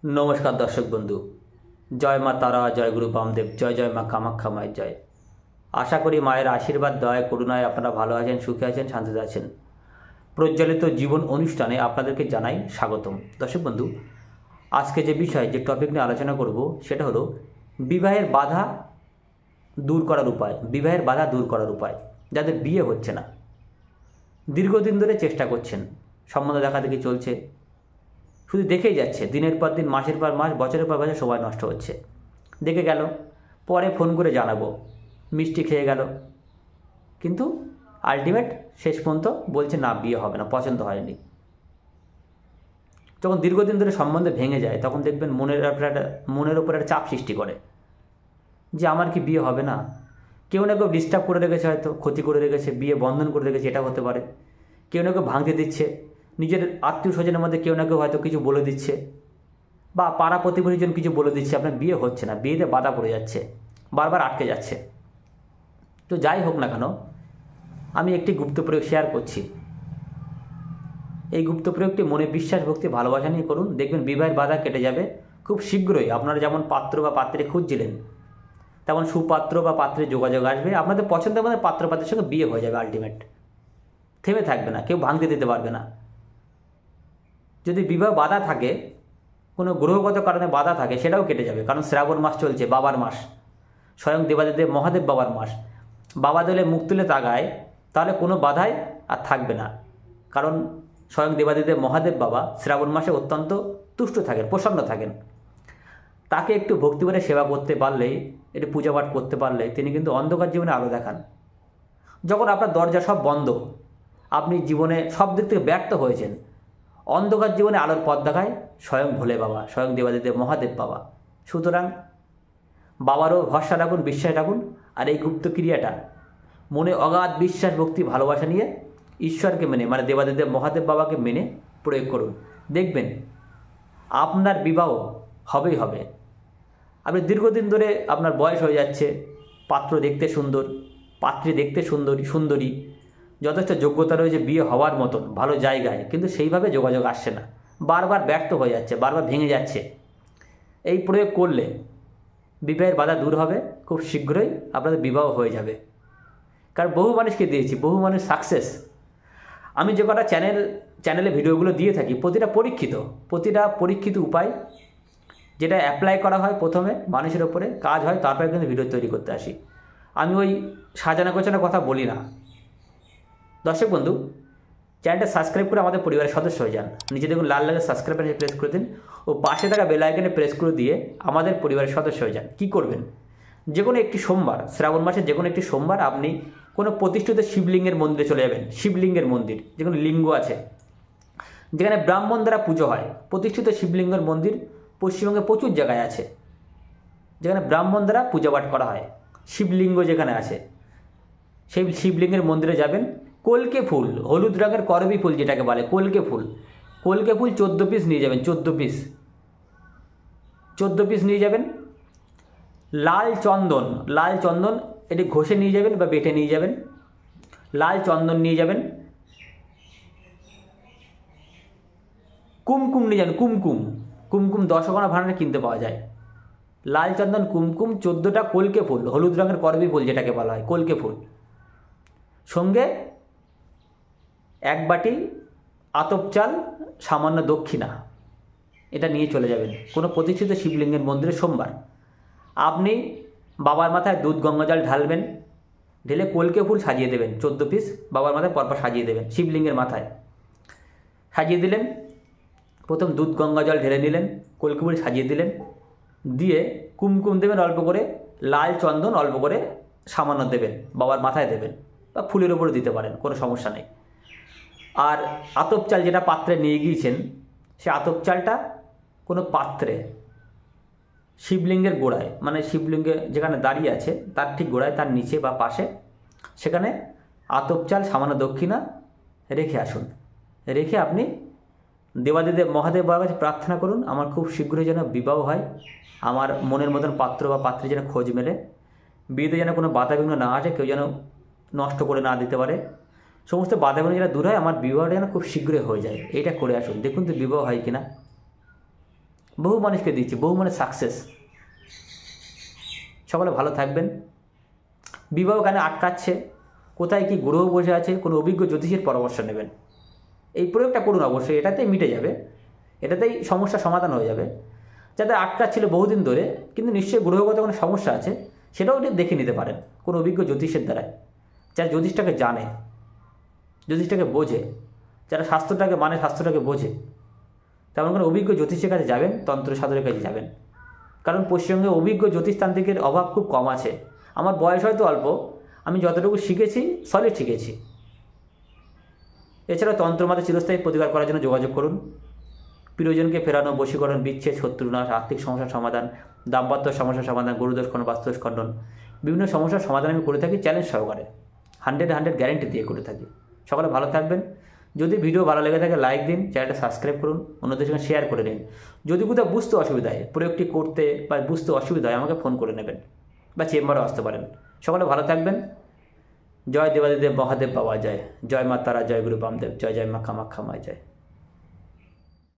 नमस्कार दर्शक बंधु जय मा तारा जय गुरु बामदेव जय जय मा कामाख्या माয়ের जय। आशा करी माয়ের आशीर्वाद दया करुणाয় আপনারা ভালো আছেন, সুখে আছেন, শান্তিতে আছেন। প্রজ্বলিত জীবন অনুষ্ঠানে আপনাদেরকে জানাই স্বাগতম। দর্শক বন্ধু, আজকে যে বিষয় যে টপিক নিয়ে আলোচনা করব সেটা হলো বিবাহের বাধা দূর করার উপায়। বিবাহের বাধা দূর করার উপায়। যাদের বিয়ে হচ্ছে না, দীর্ঘদিন ধরে চেষ্টা করছেন, সম্বন্ধ দেখা দেখি চলছে, শুধু দেখেই যাচ্ছে, দিনের পর দিন, মাসের পর মাস, বছরের পর বছর সময় নষ্ট হচ্ছে। দেখে গেল, পরে ফোন করে জানাবো, মিষ্টি খেয়ে গেল, কিন্তু আলটিমেট শেষ পর্যন্ত বলছে না, বিয়ে হবে না, পছন্দ হয়নি। যখন দীর্ঘদিন ধরে সম্বন্ধ ভেঙে যায় তখন দেখবেন মনের ওপর একটা চাপ সৃষ্টি করে যে আমার কি বিয়ে হবে না। কেউ না কেউ ডিস্টার্ব করে রেখেছে, হয়তো ক্ষতি করে রেখেছে, বিয়ে বন্ধন করে রেখেছে, এটা হতে পারে। কেউ না কেউ ভাঙতে দিচ্ছে, নিজের আত্মীয় স্বজনের মধ্যে কেউ না কেউ হয়তো কিছু বলে দিচ্ছে, বা পাড়া প্রতিবেশীজন কিছু বলে দিচ্ছে, আপনার বিয়ে হচ্ছে না, বিয়েতে বাধা পড়ে যাচ্ছে, বারবার আটকে যাচ্ছে। তো যাই হোক না কেন, আমি একটি গুপ্ত প্রয়োগ শেয়ার করছি। এই গুপ্ত প্রয়োগটি মনে বিশ্বাস, ভক্তি, ভালোবাসা নিয়ে করুন, দেখবেন বিবাহের বাধা কেটে যাবে খুব শীঘ্রই। আপনারা যেমন পাত্র বা পাত্রে খুঁজছিলেন, তেমন সুপাত্র বা পাত্রের যোগাযোগ আসবে, আপনাদের পছন্দের মধ্যে পাত্র পাত্রের সঙ্গে বিয়ে হয়ে যাবে। আলটিমেট থেমে থাকবে না, কেউ ভাঙতে দিতে পারবে না। যদি বিবাহ বাধা থাকে, কোনো গ্রহগত কারণে বাধা থাকে, সেটাও কেটে যাবে। কারণ শ্রাবণ মাস চলছে, বাবার মাস, স্বয়ং দেবাদিদেব মহাদেব বাবার মাস। বাবা দলে মুখ তুলে তাকায়, তাহলে কোনো বাধাই আর থাকবে না। কারণ স্বয়ং দেবাদিদেব মহাদেব বাবা শ্রাবণ মাসে অত্যন্ত তুষ্ট থাকেন, প্রসন্ন থাকেন। তাকে একটু ভক্তি করে সেবা করতে পারলেই, একটু পূজা পাঠ করতে পারলে তিনি কিন্তু অন্ধকার জীবনে আলো দেখান। যখন আপনার দরজা সব বন্ধ, আপনি জীবনে সব দিক থেকে ব্যর্থ হয়েছেন, অন্ধকার জীবনে আলোর পথ দেখায় স্বয়ং ভোলে বাবা, স্বয়ং দেবাদিদেব মহাদেব বাবা। সুতরাং বাবারও ভরসা রাখুন, বিশ্বাস রাখুন। আর এই গুপ্ত ক্রিয়াটা মনে অগাধ বিশ্বাস, ভক্তি, ভালোবাসা নিয়ে ঈশ্বরকে মেনে, মানে দেবাদিদেব মহাদেব বাবাকে মেনে প্রয়োগ করুন। দেখবেন আপনার বিবাহ হবেই হবে। আপনি দীর্ঘদিন ধরে আপনার বয়স হয়ে যাচ্ছে, পাত্র দেখতে সুন্দর, পাত্রী দেখতে সুন্দরী, যথেষ্ট যোগ্যতা রয়েছে বিয়ে হওয়ার মতন ভালো জায়গায়, কিন্তু সেইভাবে যোগাযোগ আসছে না, বারবার ব্যর্থ হয়ে যাচ্ছে, বারবার ভেঙে যাচ্ছে। এই প্রয়োগ করলে বিবাহের বাধা দূর হবে, খুব শীঘ্রই আপনাদের বিবাহ হয়ে যাবে। কারণ বহু মানুষকে দিয়েছি, বহু মানুষ সাকসেস। আমি যে কটা চ্যানেলে ভিডিওগুলো দিয়ে থাকি, প্রতিটা পরীক্ষিত উপায়, যেটা অ্যাপ্লাই করা হয় প্রথমে মানুষের ওপরে, কাজ হয়, তারপরে কিন্তু ভিডিও তৈরি করতে আসি। আমি ওই সাজানো গোছানোর কথা বলি না। দর্শক বন্ধু, চ্যানেলটা সাবস্ক্রাইব করে আমাদের পরিবারের সদস্য হয়ে যান। নিচে দেখুন লাল লাল সাবস্ক্রাইব বাটনে প্রেস করে দিন ও পাশে থাকা বেল আইকনে প্রেস করে দিয়ে আমাদের পরিবারের সদস্য হয়ে যান। কী করবেন? যে কোনো একটি সোমবার, শ্রাবণ মাসের যে কোনো একটি সোমবার আপনি কোনো প্রতিষ্ঠিত শিবলিঙ্গের মন্দিরে চলে যাবেন। শিবলিঙ্গের মন্দির, যে কোনো লিঙ্গ আছে যেখানে ব্রাহ্মণ দ্বারা পুজো হয়, প্রতিষ্ঠিত শিবলিঙ্গের মন্দির পশ্চিমবঙ্গে প্রচুর জায়গায় আছে, যেখানে ব্রাহ্মণ দ্বারা পূজা পাঠ করা হয়। শিবলিঙ্গ যেখানে আছে, সেই শিবলিঙ্গের মন্দিরে যাবেন। কলকে ফুল, হলুদ রঙের করবী ফুল যেটাকে বলে কলকে ফুল, 14 পিস নিয়ে যাবেন। 14 পিস নিয়ে যাবেন। লাল চন্দন এটি ঘষে নিয়ে যাবেন বা বেটে নিয়ে যাবেন। লাল চন্দন নিয়ে যাবেন। কুমকুম নিয়ে যাবেন। কুমকুম 10 আনা ভাড়ারে কিনতে পাওয়া যায়। লাল চন্দন, কুমকুম, 14টা কলকে ফুল, হলুদ রঙের করবী ফুল যেটাকে বলা হয় কলকে ফুল, সঙ্গে 1 বাটি আতপ চাল, সামান্য দক্ষিণা, এটা নিয়ে চলে যাবেন কোনো প্রতিষ্ঠিত শিবলিঙ্গের মন্দিরে সোমবার। আপনি বাবার মাথায় দুধ গঙ্গা জল ঢালবেন, ঢেলে কলকে ফুল সাজিয়ে দেবেন। 14 পিস বাবার মাথায় পরপর সাজিয়ে দেবেন। শিবলিঙ্গের মাথায় সাজিয়ে দিলেন। প্রথম দুধ গঙ্গা জল ঢেলে নিলেন, কলকে ফুল সাজিয়ে দিলেন, দিয়ে কুমকুম দেবেন অল্প করে, লাল চন্দন অল্প করে সামান্য দেবেন, বাবার মাথায় দেবেন বা ফুলের ওপরে দিতে পারেন, কোনো সমস্যা নেই। আর আতপ চাল যেটা পাত্রে নিয়ে গিয়েছেন, সে আতপ চালটা কোনো পাত্রে শিবলিঙ্গের গোড়ায়, মানে শিবলিঙ্গে যেখানে দাঁড়িয়ে আছে তার ঠিক গোড়ায়, তার নিচে বা পাশে, সেখানে আতপ চাল, সামান্য দক্ষিণা রেখে আসুন। রেখে আপনি দেবাদিদেব মহাদেব বাবার কাছে প্রার্থনা করুন, আমার খুব শীঘ্রই যেন বিবাহ হয়, আমার মনের মতন পাত্র বা পাত্রী যেন খোঁজ মেলে, বিয়েতে যেন কোনো বাধাবিঘ্ন না আসে, কেউ যেন নষ্ট করে না দিতে পারে, সমস্ত বাধাবিঘ্ন যেন দূর হয়, আমার বিবাহটা যেন খুব শীঘ্রই হয়ে যায়। এটা করে আসুন, দেখুন তো বিবাহ হয় কিনা। বহু মানুষকে দিচ্ছি, বহু মানুষ সাকসেস। সকলে ভালো থাকবেন। বিবাহ কেন আটকাচ্ছে, কোথায় কি গ্রহ বসে আছে, কোনো অভিজ্ঞ জ্যোতিষের পরামর্শ নেবেন। এই প্রয়োগটা করুন অবশ্যই, এটাতেই মিটে যাবে, এটাতেই সমস্যার সমাধান হয়ে যাবে। যাদের আটকাচ্ছিল বহুদিন ধরে, কিন্তু নিশ্চয়ই গ্রহগত কোনো সমস্যা আছে, সেটাও দেখে নিতে পারেন কোনো অভিজ্ঞ জ্যোতিষের দ্বারায়, যারা জ্যোতিষটাকে জানে, জ্যোতিষটাকে বোঝে, যারা শাস্ত্রটাকে মানে, শাস্ত্রটাকে বোঝে, তেমন কোনো অভিজ্ঞ জ্যোতিষের কাছে যাবেন, তন্ত্র সাধকের কাছে যাবেন। কারণ পশ্চিমবঙ্গে অভিজ্ঞ জ্যোতিষতান্ত্রিকের অভাব খুব কম আছে। আমার বয়স হয়তো অল্প, আমি যতটুকু শিখেছি সলিড শিখেছি। এছাড়া তন্ত্রমাতে চিরস্থায়ী প্রতিকার করার জন্য যোগাযোগ করুন। প্রিয়জনকে ফেরানো, বশীকরণ, বিচ্ছেদ, শত্রুনাশ, আর্থিক সমস্যার সমাধান, দাম্পত্য সমস্যার সমাধান, গরুদোষ খণ্ডন, বাস্তুদোষ খণ্ডন, বিভিন্ন সমস্যার সমাধান আমি করে থাকি চ্যালেঞ্জ সহকারে, 100 গ্যারেন্টি দিয়ে করে থাকি। সকলে ভালো থাকবেন। যদি ভিডিও ভালো লেগে থাকে লাইক দিন, চ্যানেলটা সাবস্ক্রাইব করুন, অন্যদের সঙ্গে শেয়ার করে নিন। যদি কোথাও বুঝতে অসুবিধা হয়, প্রয়োগটি করতে বা বুঝতে অসুবিধা হয়, আমাকে ফোন করে নেবেন বা চেম্বারও আসতে পারেন। সকলে ভালো থাকবেন। জয় দেবাদিদেব মহাদেব বাবা জয়, জয় মা তারা, জয় গুরু বামদেব, জয় জয় মা কামাখ্যা মা জয়।